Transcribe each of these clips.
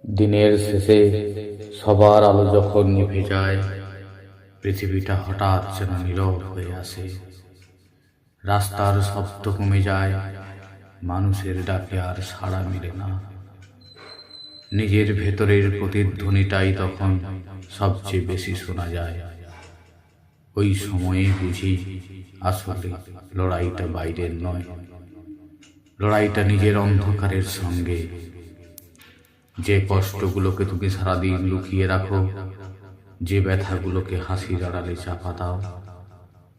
দিনের শেষে সবার আলো যখন নিভে যায়, পৃথিবীটা হঠাৎ যেন নীরব হয়ে আসে। রাস্তার শব্দ কমে যায়, মানুষের ডাকে আর সাড়া মেলে না। নিজের ভেতরের প্রতিধ্বনিটাই তখন সবচেয়ে বেশি শোনা যায়। ওই সময়ে বুঝি আসলে লড়াইটা বাইরের নয়, লড়াইটা নিজের অন্ধকারের সঙ্গে। যে কষ্টগুলোকে তুমি সারাদিন লুকিয়ে রাখো, যে ব্যথাগুলোকে হাসির আড়ালে চাপা দাও,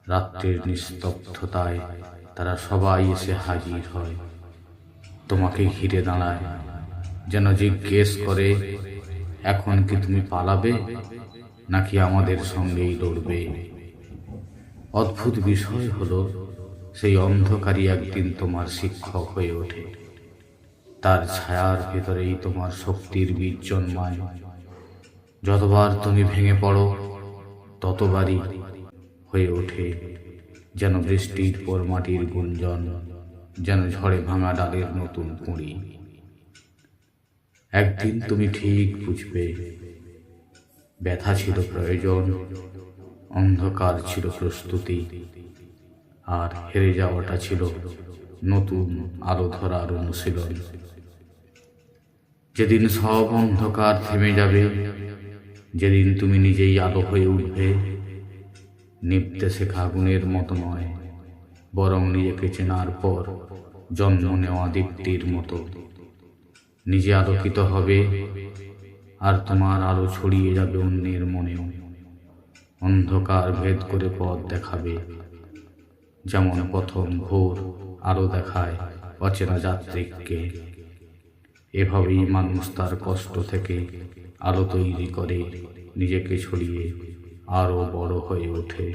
রাত্রের নিস্তব্ধতায় তারা সবাই এসে হাজির হয়, তোমাকে ঘিরে দাঁড়ায়, যেন জিজ্ঞেস করে, এখন কি তুমি পালাবে নাকি আমাদের সঙ্গেই লড়বে? অদ্ভুত বিষয় হলো, সেই অন্ধকারই একদিন তোমার শিক্ষক হয়ে ওঠে। তার ছায়ার ভেতরেই তোমার শক্তির বীজ জন্মায়। যতবার তুমি ভেঙে পড়ো, ততবারই হয়ে ওঠে যেন বৃষ্টির পর মাটির গুঞ্জন, যেন ঝড়ে ভাঙা ডালের নতুন কুঁড়ি। একদিন তুমি ঠিক বুঝবে, ব্যথা ছিল প্রয়োজন, অন্ধকার ছিল প্রস্তুতি, আর হেরে যাওয়াটা ছিল নতুন আলো ধরার অনুশীলন। যেদিন সব অন্ধকার থেমে যাবে, যেদিন তুমি নিজেই আলো হয়ে উঠবে, নিভতে শেখা আগুনের মতো নয়, বরং নিজেকে চেনার পর জন্ম নেওয়া দীপ্তির মতো। নিজে আলোকিত হবে, আর তোমার আলো ছড়িয়ে যাবে অন্যের মনেও। অন্ধকার ভেদ করে পথ দেখাবে, যেমন প্রথম ভোর আলো দেখায় অচেনা যাত্রীকে। এভাবেই মানুষ তার কষ্ট থেকে আলো তৈরি করে, নিজেকে ছড়িয়ে আরো বড় হয়ে ওঠে।